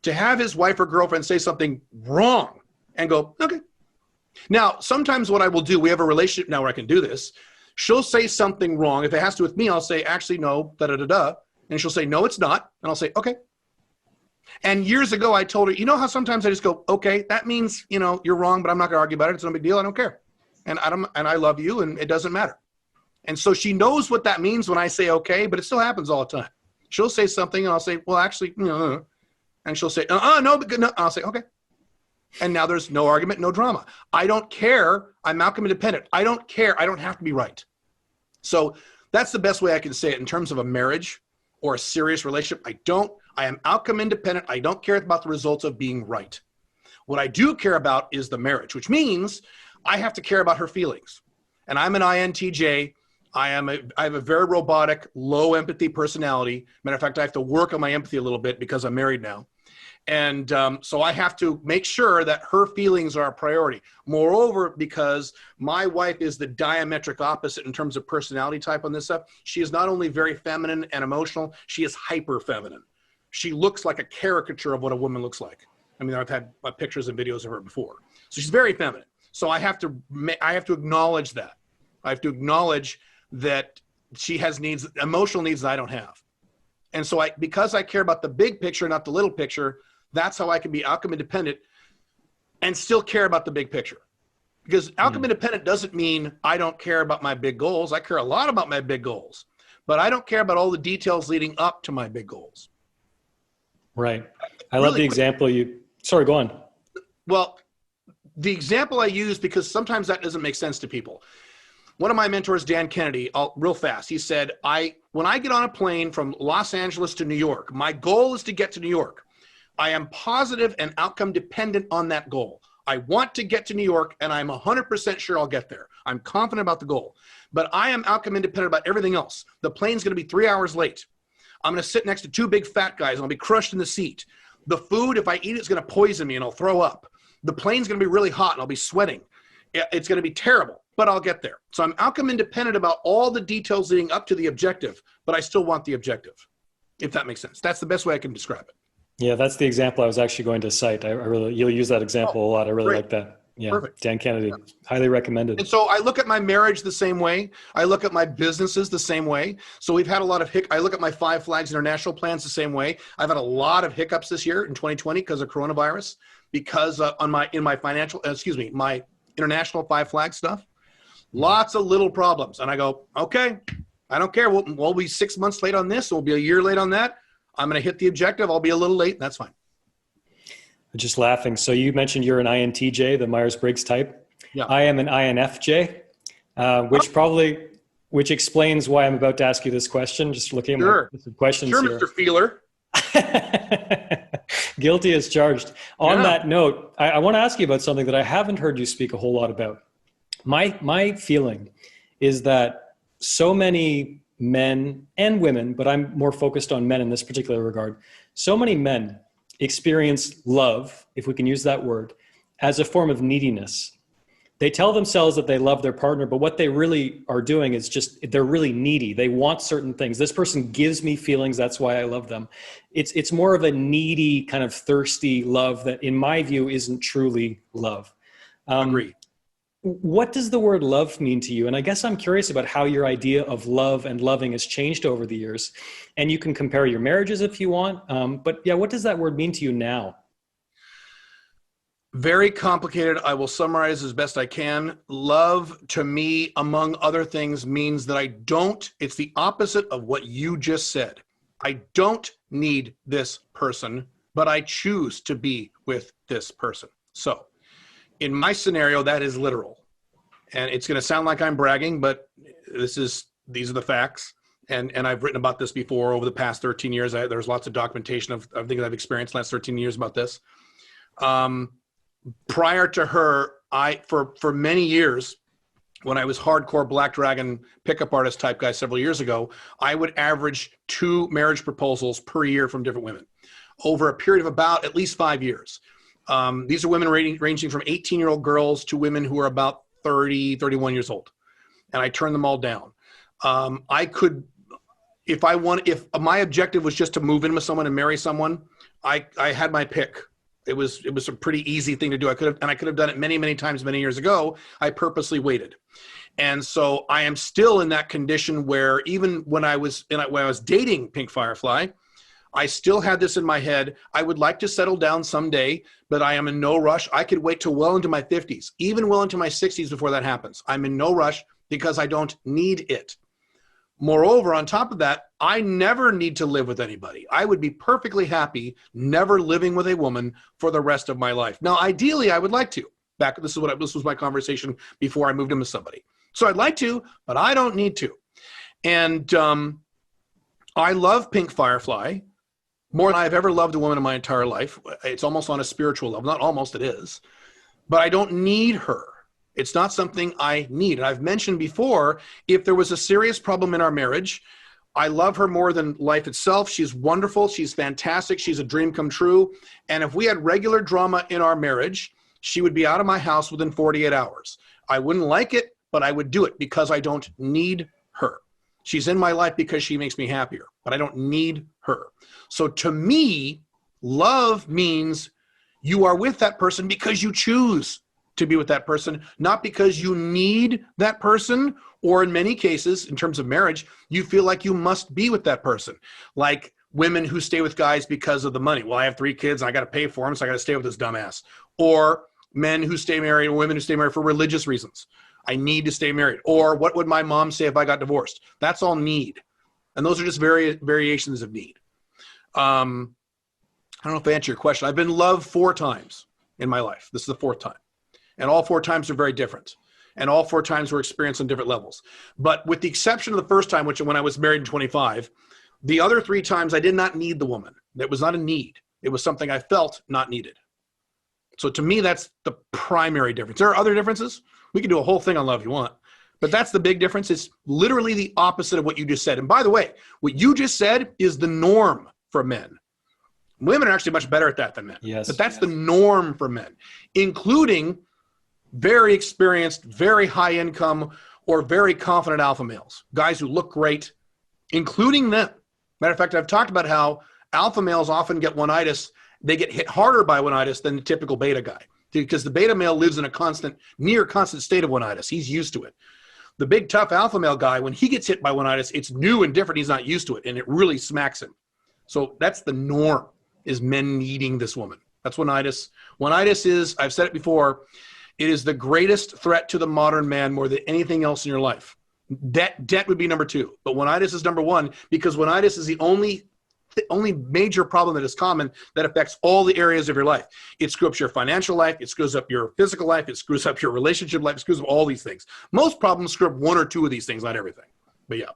to have his wife or girlfriend say something wrong and go, okay. Now, sometimes what I will do, we have a relationship now where I can do this. She'll say something wrong. If it has to do with me, I'll say, actually, no, da-da-da-da. And she'll say, no, it's not. And I'll say, okay. And years ago, I told her, you know how sometimes I just go, okay, that means, you know, you're wrong, but I'm not going to argue about it. It's no big deal. I don't care. And I love you, and it doesn't matter. And so she knows what that means when I say okay, but it still happens all the time. She'll say something, and I'll say, well, actually, no. And she'll say, no, but no. I'll say, okay. And now there's no argument, no drama. I don't care. I'm outcome independent. I don't care. I don't have to be right. So that's the best way I can say it in terms of a marriage or a serious relationship. I am outcome independent. I don't care about the results of being right. What I do care about is the marriage, which means I have to care about her feelings. And I'm an INTJ. I have a very robotic, low empathy personality. Matter of fact, I have to work on my empathy a little bit because I'm married now. And so I have to make sure that her feelings are a priority. Moreover, because my wife is the diametric opposite in terms of personality type on this stuff, she is not only very feminine and emotional, she is hyper feminine. She looks like a caricature of what a woman looks like. I mean, I've had pictures and videos of her before. So she's very feminine. So I have to acknowledge that. I have to acknowledge that she has needs, emotional needs that I don't have. And so because I care about the big picture, not the little picture, that's how I can be outcome independent and still care about the big picture. Because outcome independent doesn't mean I don't care about my big goals. I care a lot about my big goals, but I don't care about all the details leading up to my big goals. Right. I love the example sorry, go on. Well, the example I use, because sometimes that doesn't make sense to people. One of my mentors, Dan Kennedy, real fast, he said, when I get on a plane from Los Angeles to New York, my goal is to get to New York. I am positive and outcome dependent on that goal. I want to get to New York, and I'm 100% sure I'll get there. I'm confident about the goal. But I am outcome independent about everything else. The plane's going to be 3 hours late. I'm going to sit next to two big fat guys and I'll be crushed in the seat. The food, if I eat it, is going to poison me and I'll throw up. The plane's going to be really hot and I'll be sweating. It's going to be terrible, but I'll get there. So I'm outcome independent about all the details leading up to the objective, but I still want the objective, if that makes sense. That's the best way I can describe it. Yeah, that's the example I was actually going to cite. You'll use that example a lot. I really like that. Yeah, perfect. Dan Kennedy, highly recommended. And so I look at my marriage the same way. I look at my businesses the same way. So we've had a lot of I look at my 5 Flags International plans the same way. I've had a lot of hiccups this year in 2020 because of coronavirus, because my international 5 Flag stuff, lots of little problems. And I go, okay, I don't care. We'll be 6 months late on this. We'll be a year late on that. I'm going to hit the objective. I'll be a little late. That's fine. Just laughing. So you mentioned you're an INTJ, the Myers-Briggs type. Yeah. I am an INFJ, which explains why I'm about to ask you this question. Just looking at my questions here. Mr. Feeler. Guilty as charged. On that note, I want to ask you about something that I haven't heard you speak a whole lot about. My feeling is that so many men and women, but I'm more focused on men in this particular regard, so many men experience love, if we can use that word, as a form of neediness. They tell themselves that they love their partner, but what they really are doing is they're really needy. They want certain things. This person gives me feelings, that's why I love them. It's more of a needy, kind of thirsty love that, in my view, isn't truly love. Agree. What does the word love mean to you? And I guess I'm curious about how your idea of love and loving has changed over the years. And you can compare your marriages if you want. But yeah, what does that word mean to you now? Very complicated. I will summarize as best I can. Love, to me, among other things, means that it's the opposite of what you just said. I don't need this person, but I choose to be with this person. So in my scenario, that is literal. And it's going to sound like I'm bragging, but these are the facts. And I've written about this before over the past 13 years. There's lots of documentation of things I've experienced the last 13 years about this. Prior to her, for many years, when I was hardcore Black Dragon pickup artist type guy several years ago, I would average 2 marriage proposals per year from different women over a period of about at least 5 years. These are women ranging from 18-year-old girls to women who are about 30, 31 years old. And I turned them all down. If my objective was just to move in with someone and marry someone, I had my pick. It was a pretty easy thing to do. I could have done it many, many times, many years ago. I purposely waited. And so I am still in that condition where even when I was dating Pink Firefly, I still had this in my head. I would like to settle down someday, but I am in no rush. I could wait till well into my 50s, even well into my 60s before that happens. I'm in no rush because I don't need it. Moreover, on top of that, I never need to live with anybody. I would be perfectly happy never living with a woman for the rest of my life. Now, ideally, I would like to. This was my conversation before I moved in with somebody. So I'd like to, but I don't need to. And I love Pink Firefly more than I've ever loved a woman in my entire life. It's almost on a spiritual level. Not almost, it is. But I don't need her. It's not something I need. And I've mentioned before, if there was a serious problem in our marriage, I love her more than life itself. She's wonderful. She's fantastic. She's a dream come true. And if we had regular drama in our marriage, she would be out of my house within 48 hours. I wouldn't like it, but I would do it because I don't need her. She's in my life because she makes me happier, but I don't need her. So to me, love means you are with that person because you choose to be with that person, not because you need that person, or in many cases, in terms of marriage, you feel like you must be with that person. Like women who stay with guys because of the money. Well, I have 3 kids and I got to pay for them, so I got to stay with this dumbass. Or men who stay married, or women who stay married for religious reasons. I need to stay married. Or what would my mom say if I got divorced? That's all need. And those are just variations of need. I don't know if I answered your question. I've been loved 4 times in my life. This is the 4th time. And all 4 times are very different. And all 4 times were experienced on different levels. But with the exception of the first time, which when I was married in 25, the other 3 times I did not need the woman. That was not a need. It was something I felt not needed. So to me, that's the primary difference. There are other differences. We can do a whole thing on love if you want. But that's the big difference. It's literally the opposite of what you just said. And by the way, what you just said is the norm for men. Women are actually much better at that than men. Yes. But that's the norm for men, including very experienced, very high income, or very confident alpha males, guys who look great, including them. Matter of fact, I've talked about how alpha males often get one-itis. They get hit harder by one-itis than the typical beta guy, because the beta male lives in a near constant state of one-itis. He's used to it. The big tough alpha male guy, when he gets hit by one-itis, it's new and different. He's not used to it, and it really smacks him. So that's the norm, is men needing this woman. That's one-itis. One-itis is, I've said it before, it is the greatest threat to the modern man more than anything else in your life. Debt would be number 2, but one-itis is number 1, because one-itis is the only major problem that is common that affects all the areas of your life. It screws up your financial life. It screws up your physical life. It screws up your relationship life. It screws up all these things. Most problems screw up 1 or 2 of these things, not everything. But yeah.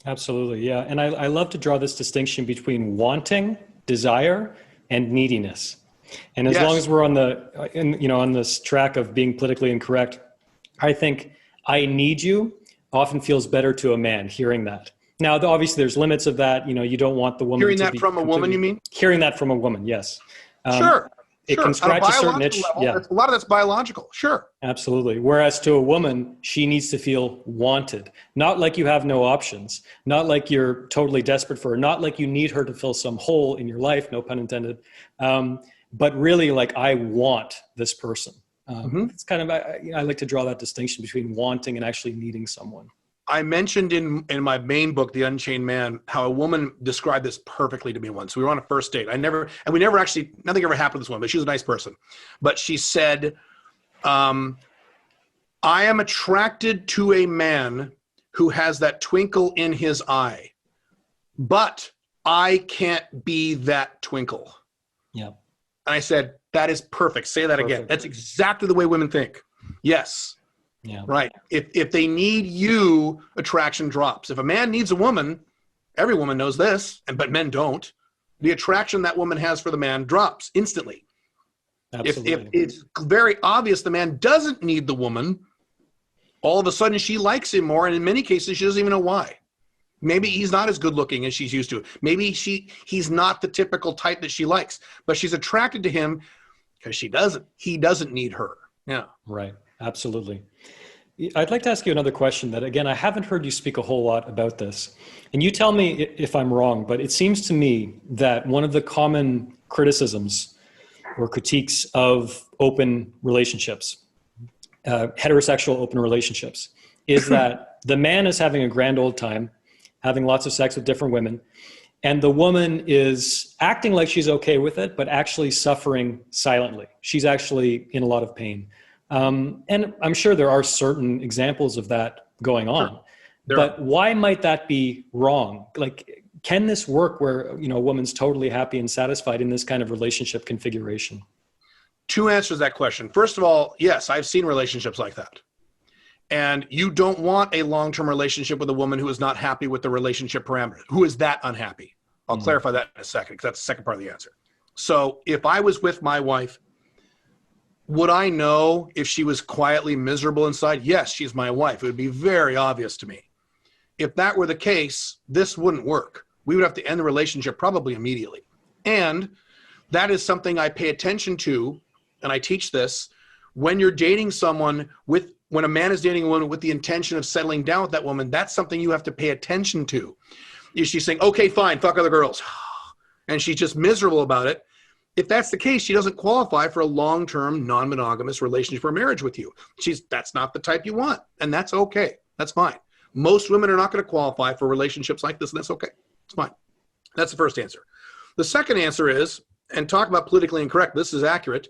Absolutely. Yeah. And I love to draw this distinction between wanting, desire, and neediness. And as long as we're on on this track of being politically incorrect, I think I need you often feels better to a man hearing that. Now, obviously, there's limits of that. You don't want the woman hearing that from a woman. You mean hearing that from a woman? Yes. Sure. It can scratch a certain itch. Level, yeah. A lot of that's biological. Sure. Absolutely. Whereas to a woman, she needs to feel wanted, not like you have no options, not like you're totally desperate for her, not like you need her to fill some hole in your life, no pun intended, but really like, I want this person. It's kind of, I like to draw that distinction between wanting and actually needing someone. I mentioned in my main book, The Unchained Man, how a woman described this perfectly to me once. We were on a first date. Nothing ever happened to this woman, but she was a nice person. But she said, I am attracted to a man who has that twinkle in his eye, but I can't be that twinkle. Yeah. And I said, that is perfect. Say that again. That's exactly the way women think. Yes. Yeah. Right. If they need you, attraction drops. If a man needs a woman, every woman knows this, but men don't. The attraction that woman has for the man drops instantly. Absolutely. If it's very obvious the man doesn't need the woman, all of a sudden she likes him more, and in many cases she doesn't even know why. Maybe he's not as good looking as she's used to. Maybe he's not the typical type that she likes, but she's attracted to him because he doesn't need her. Yeah. Right. Absolutely. I'd like to ask you another question that, again, I haven't heard you speak a whole lot about this. And you tell me if I'm wrong, but it seems to me that one of the common criticisms or critiques of open relationships, heterosexual open relationships, is that the man is having a grand old time, having lots of sex with different women, and the woman is acting like she's okay with it, but actually suffering silently. She's actually in a lot of pain. And I'm sure there are certain examples of that going on, but why might that be wrong? Like, can this work where, a woman's totally happy and satisfied in this kind of relationship configuration? 2 answers to that question. First of all, yes, I've seen relationships like that. And you don't want a long-term relationship with a woman who is not happy with the relationship parameters, who is that unhappy. I'll clarify that in a second, because that's the second part of the answer. So if I was with my wife, would I know if she was quietly miserable inside? Yes, she's my wife. It would be very obvious to me. If that were the case, this wouldn't work. We would have to end the relationship probably immediately. And that is something I pay attention to, and I teach this. When you're dating someone when a man is dating a woman with the intention of settling down with that woman, that's something you have to pay attention to. Is she saying, okay, fine, fuck other girls, and she's just miserable about it? If that's the case, she doesn't qualify for a long-term, non-monogamous relationship or marriage with you. That's not the type you want, and that's okay. That's fine. Most women are not going to qualify for relationships like this, and that's okay. It's fine. That's the first answer. The second answer is, and talk about politically incorrect, this is accurate,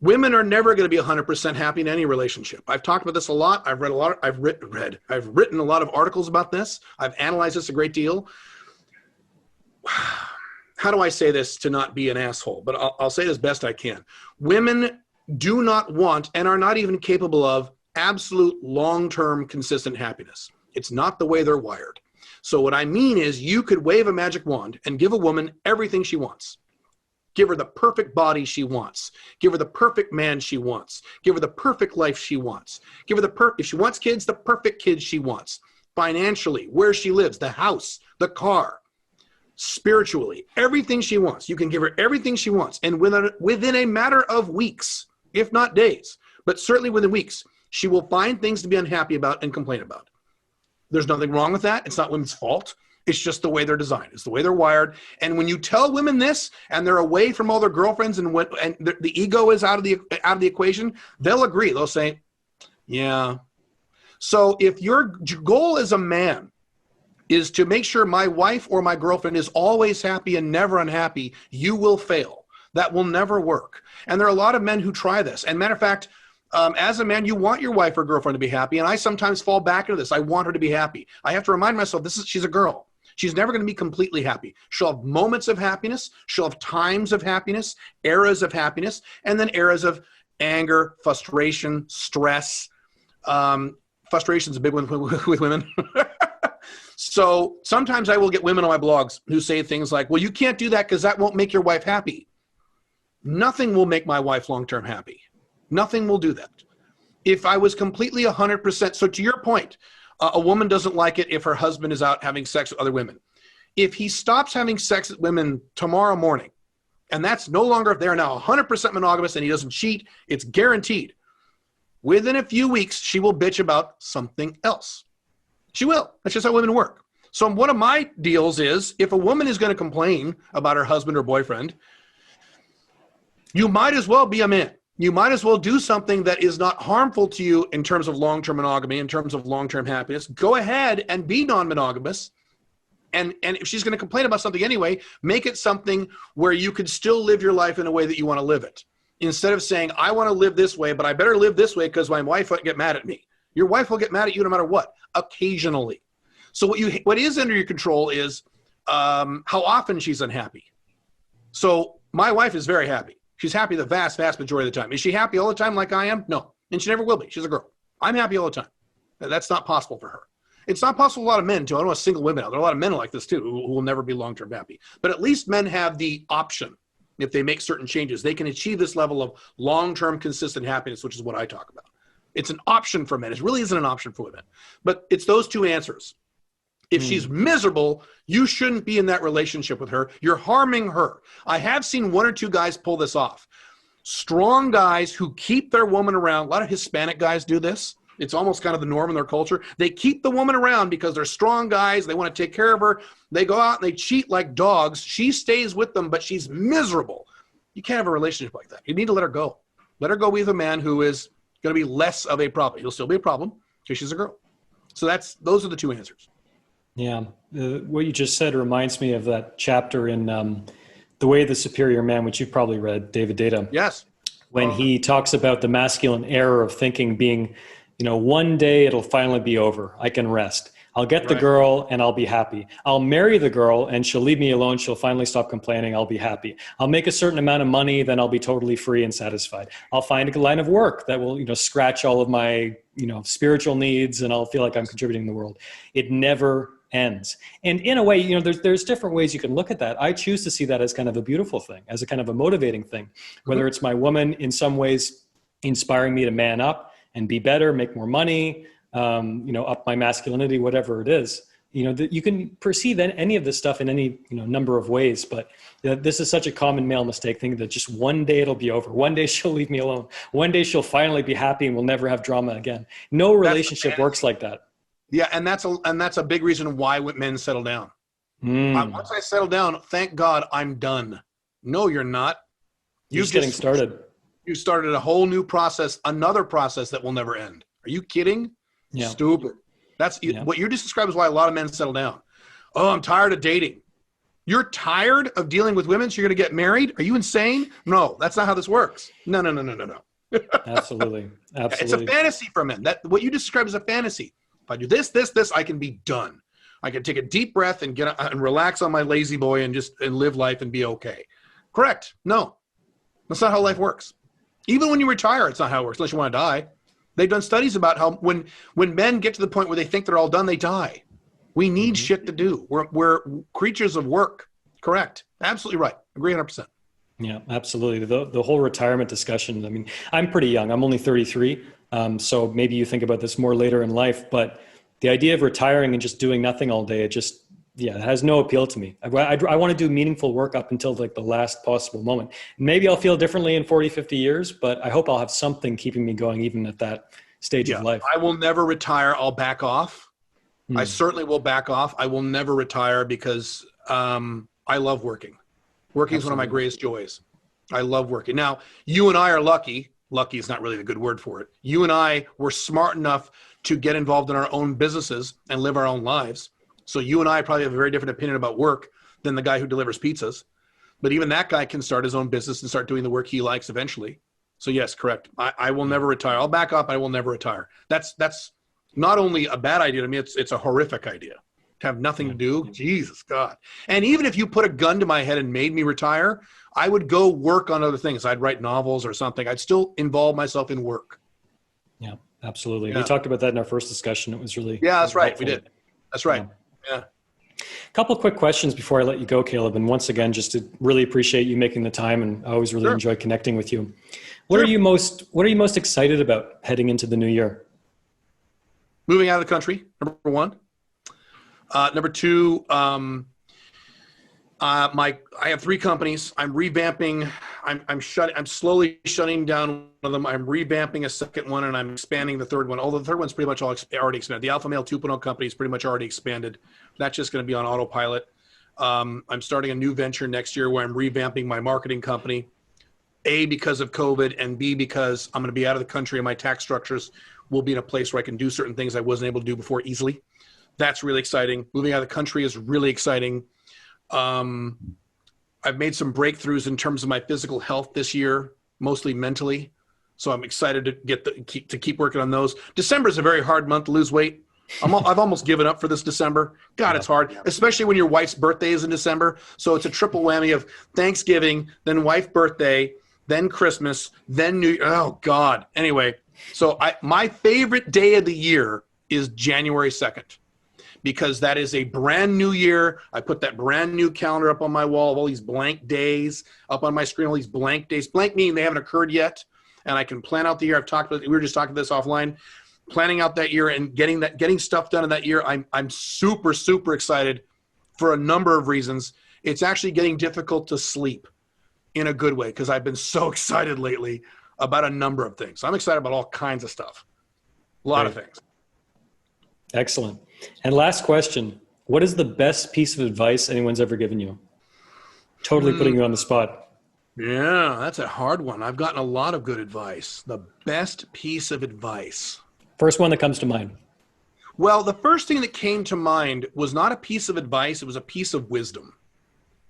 women are never going to be 100% happy in any relationship. I've talked about this a lot. I've written a lot of articles about this. I've analyzed this a great deal. How do I say this to not be an asshole? But I'll say it as best I can. Women do not want and are not even capable of absolute long-term consistent happiness. It's not the way they're wired. So what I mean is you could wave a magic wand and give a woman everything she wants. Give her the perfect body she wants. Give her the perfect man she wants. Give her the perfect life she wants. Give her if she wants kids, the perfect kids she wants. Financially, where she lives, the house, the car, spiritually, everything she wants. You can give her everything she wants. And within a matter of weeks, if not days, but certainly within weeks, she will find things to be unhappy about and complain about. There's nothing wrong with that. It's not women's fault. It's just the way they're designed. It's the way they're wired. And when you tell women this, and they're away from all their girlfriends, and the ego is out of the equation, they'll agree. They'll say, yeah. So if your goal as a man is to make sure my wife or my girlfriend is always happy and never unhappy, you will fail. That will never work. And there are a lot of men who try this. And matter of fact, as a man, you want your wife or girlfriend to be happy. And I sometimes fall back into this. I want her to be happy. I have to remind myself, she's a girl. She's never going to be completely happy. She'll have moments of happiness. She'll have times of happiness, eras of happiness, and then eras of anger, frustration, stress. Frustration is a big one with women. So sometimes I will get women on my blogs who say things like, well, you can't do that because that won't make your wife happy. Nothing will make my wife long-term happy. Nothing will do that. If I was completely 100%, so to your point, a woman doesn't like it if her husband is out having sex with other women. If he stops having sex with women tomorrow morning, and that's no longer, if they're now 100% monogamous and he doesn't cheat, it's guaranteed. Within a few weeks, she will bitch about something else. She will. That's just how women work. So one of my deals is, if a woman is going to complain about her husband or boyfriend, you might as well be a man. You might as well do something that is not harmful to you in terms of long-term monogamy, in terms of long-term happiness. Go ahead and be non-monogamous. And if she's going to complain about something anyway, make it something where you could still live your life in a way that you want to live it. Instead of saying, I want to live this way, but I better live this way because my wife won't get mad at me. Your wife will get mad at you no matter what, occasionally. So what is under your control is how often she's unhappy. So my wife is very happy. She's happy the vast, vast majority of the time. Is she happy all the time like I am? No. And she never will be. She's a girl. I'm happy all the time. That's not possible for her. It's not possible for a lot of men, too. I don't want single women out. There are a lot of men like this, too, who will never be long-term happy. But at least men have the option. If they make certain changes, they can achieve this level of long-term consistent happiness, which is what I talk about. It's an option for men. It really isn't an option for women. But it's those two answers. If she's miserable, you shouldn't be in that relationship with her. You're harming her. I have seen one or two guys pull this off. Strong guys who keep their woman around. A lot of Hispanic guys do this. It's almost kind of the norm in their culture. They keep the woman around because they're strong guys. They want to take care of her. They go out and they cheat like dogs. She stays with them, but she's miserable. You can't have a relationship like that. You need to let her go. Let her go with a man who is going to be less of a problem. He'll still be a problem because she's a girl. So those are the two answers. Yeah. What you just said reminds me of that chapter in The Way of the Superior Man, which you've probably read, David Data. Yes. When he talks about the masculine error of thinking being, one day it'll finally be over. I can rest. I'll get the girl and I'll be happy. I'll marry the girl and she'll leave me alone. She'll finally stop complaining. I'll be happy. I'll make a certain amount of money. Then I'll be totally free and satisfied. I'll find a line of work that will, scratch all of my, spiritual needs, and I'll feel like I'm contributing to the world. It never ends. And in a way, there's different ways you can look at that. I choose to see that as kind of a beautiful thing, as a kind of a motivating thing, whether it's my woman in some ways inspiring me to man up and be better, make more money, up my masculinity, whatever it is. You can perceive any of this stuff in any number of ways, but this is such a common male mistake, thinking that just one day it'll be over. One day she'll leave me alone. One day she'll finally be happy and we'll never have drama again. No relationship works like that. Yeah, and that's a big reason why men settle down. Once I settle down, thank God I'm done. No, you're not. You're just getting started. You started a whole new process, another process that will never end. Are you kidding? Yeah. Stupid. What you just described is why a lot of men settle down. Oh, I'm tired of dating. You're tired of dealing with women, so you're going to get married? Are you insane? No, that's not how this works. No. Absolutely. It's a fantasy for men. What you described is a fantasy. If I do this, I can be done. I can take a deep breath and and relax on my lazy boy and live life and be okay. Correct. No, that's not how life works. Even when you retire, it's not how it works, unless you want to die. They've done studies about how when men get to the point where they think they're all done, they die. We need shit to do. We're creatures of work. Correct. Absolutely right. Agree 100%. Yeah, absolutely. The whole retirement discussion. I mean, I'm pretty young. I'm only 33. So maybe you think about this more later in life, but the idea of retiring and just doing nothing all day, it has no appeal to me. I want to do meaningful work up until like the last possible moment. Maybe I'll feel differently in 40, 50 years, but I hope I'll have something keeping me going even at that stage of life. I will never retire. I'll back off. I Hmm. certainly will back off. I will never retire because I love working. Working is one of my Absolutely. greatest joys. I love working. Now, you and I are lucky. Lucky is not really the good word for it. You and I were smart enough to get involved in our own businesses and live our own lives. So you and I probably have a very different opinion about work than the guy who delivers pizzas. But even that guy can start his own business and start doing the work he likes eventually. So yes, correct. I will never retire. I'll back up. I will never retire. That's not only a bad idea to me, it's a horrific idea. To have nothing to do, Jesus God. And even if you put a gun to my head and made me retire, I would go work on other things. I'd write novels or something. I'd still involve myself in work. Yeah, absolutely. Yeah. We talked about that in our first discussion. It was really That's right. helpful. We did. That's right. Yeah. A couple of quick questions before I let you go, Caleb. And once again, just to really appreciate you making the time, and I always really enjoy connecting with you. What are you most excited about heading into the new year? Moving out of the country, number one. Number two, I have 3 companies. I'm revamping. I'm slowly shutting down one of them. I'm revamping a second one, and I'm expanding the third one. Although the third one's pretty much already expanded. The Alpha Male 2.0 company is pretty much already expanded. That's just going to be on autopilot. I'm starting a new venture next year where I'm revamping my marketing company. A, because of COVID, and B, because I'm going to be out of the country and my tax structures will be in a place where I can do certain things I wasn't able to do before easily. That's really exciting. Moving out of the country is really exciting. I've made some breakthroughs in terms of my physical health this year, mostly mentally. So I'm excited to keep working on those. December is a very hard month to lose weight. I've almost given up for this December. God, it's hard, especially when your wife's birthday is in December. So it's a triple whammy of Thanksgiving, then wife birthday, then Christmas, then New Year. Oh God. Anyway, so my favorite day of the year is January 2nd. Because that is a brand new year. I put that brand new calendar up on my wall of all these blank days up on my screen, all these blank days. Blank meaning they haven't occurred yet. And I can plan out the year. We were just talking this offline, planning out that year and getting stuff done in that year. I'm super, super excited for a number of reasons. It's actually getting difficult to sleep in a good way because I've been so excited lately about a number of things. I'm excited about all kinds of stuff. A lot of things. Excellent. And last question, what is the best piece of advice anyone's ever given you? Totally putting you on the spot. Yeah, that's a hard one. I've gotten a lot of good advice. The best piece of advice. First one that comes to mind. Well, the first thing that came to mind was not a piece of advice. It was a piece of wisdom.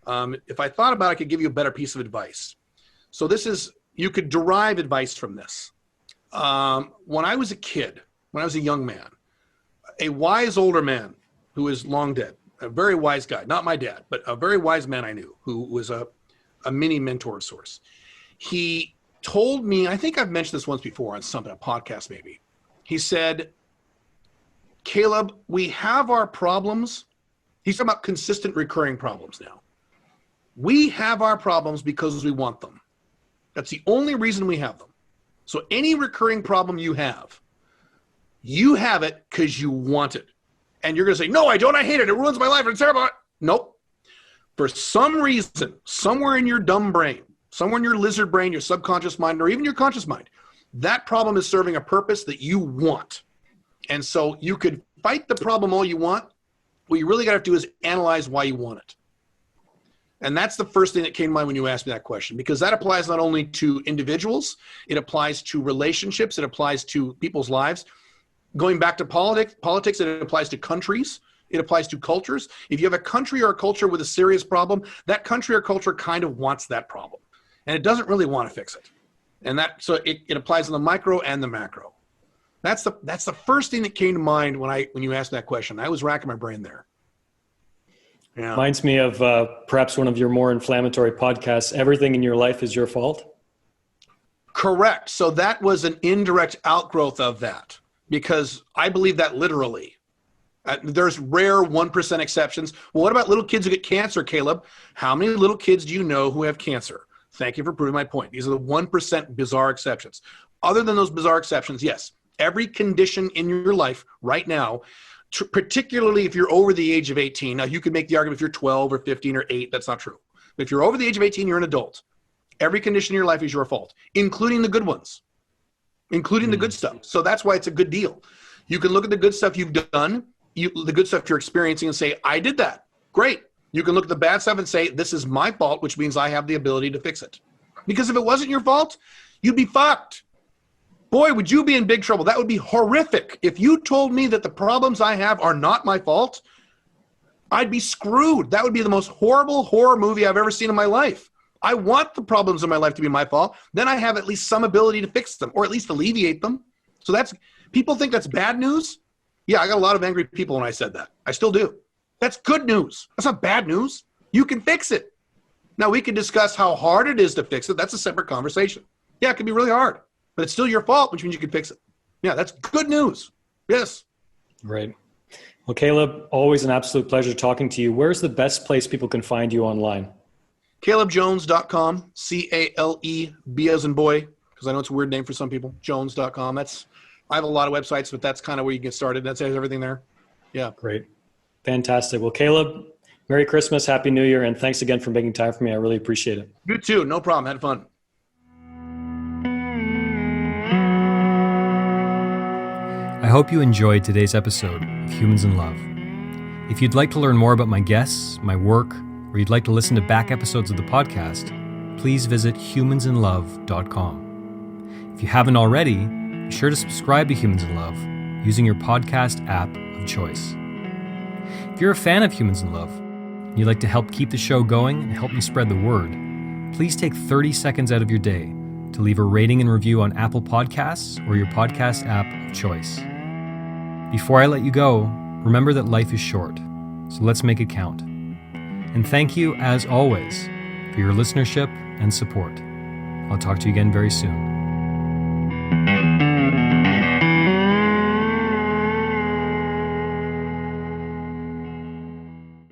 If I thought about it, I could give you a better piece of advice. So you could derive advice from this. When I was a kid, when I was a young man, a wise older man who is long dead, a very wise guy, not my dad, but a very wise man I knew who was a mini mentor of sorts. He told me, I think I've mentioned this once before on something, a podcast maybe. He said, Caleb, we have our problems. He's talking about consistent recurring problems now. We have our problems because we want them. That's the only reason we have them. So any recurring problem you have it because you want it. And you're going to say, no, I don't. I hate it. It ruins my life. It's terrible. Nope. For some reason, somewhere in your dumb brain, somewhere in your lizard brain, your subconscious mind, or even your conscious mind, that problem is serving a purpose that you want. And so you could fight the problem all you want. What you really got to do is analyze why you want it. And that's the first thing that came to mind when you asked me that question, because that applies not only to individuals, it applies to relationships, it applies to people's lives. Going back to politics, it applies to countries. It applies to cultures. If you have a country or a culture with a serious problem, that country or culture kind of wants that problem. And it doesn't really want to fix it. And so it applies on the micro and the macro. That's the first thing that came to mind when you asked that question. I was racking my brain there. Yeah. Reminds me of perhaps one of your more inflammatory podcasts, Everything in Your Life is Your Fault. Correct. So that was an indirect outgrowth of that. Because I believe that literally. There's rare 1% exceptions. Well, what about little kids who get cancer, Caleb? How many little kids do you know who have cancer? Thank you for proving my point. These are the 1% bizarre exceptions. Other than those bizarre exceptions, yes, every condition in your life right now, particularly if you're over the age of 18. Now, you could make the argument if you're 12 or 15 or 8, that's not true. But if you're over the age of 18, you're an adult. Every condition in your life is your fault, including the good ones, including the good stuff. So that's why it's a good deal. You can look at the good stuff you've done, the good stuff you're experiencing and say, I did that. Great. You can look at the bad stuff and say, this is my fault, which means I have the ability to fix it. Because if it wasn't your fault, you'd be fucked. Boy, would you be in big trouble. That would be horrific. If you told me that the problems I have are not my fault, I'd be screwed. That would be the most horrible horror movie I've ever seen in my life. I want the problems in my life to be my fault. Then I have at least some ability to fix them or at least alleviate them. So people think that's bad news. Yeah, I got a lot of angry people when I said that. I still do. That's good news. That's not bad news. You can fix it. Now, we can discuss how hard it is to fix it. That's a separate conversation. Yeah, it can be really hard, but it's still your fault, which means you can fix it. Yeah, that's good news. Yes. Right. Well, Caleb, always an absolute pleasure talking to you. Where's the best place people can find you online? CalebJones.com, C-A-L-E-B as in boy, because I know it's a weird name for some people, Jones.com. I have a lot of websites, but that's kind of where you get started. That's everything there. Yeah. Great. Fantastic. Well, Caleb, Merry Christmas, Happy New Year, and thanks again for making time for me. I really appreciate it. You too. No problem. Had fun. I hope you enjoyed today's episode of Humans in Love. If you'd like to learn more about my guests, my work, or you'd like to listen to back episodes of the podcast, please visit humansinlove.com. If you haven't already, be sure to subscribe to Humans in Love using your podcast app of choice. If you're a fan of Humans in Love, and you'd like to help keep the show going and help me spread the word, please take 30 seconds out of your day to leave a rating and review on Apple Podcasts or your podcast app of choice. Before I let you go, remember that life is short, so let's make it count. And thank you, as always, for your listenership and support. I'll talk to you again very soon.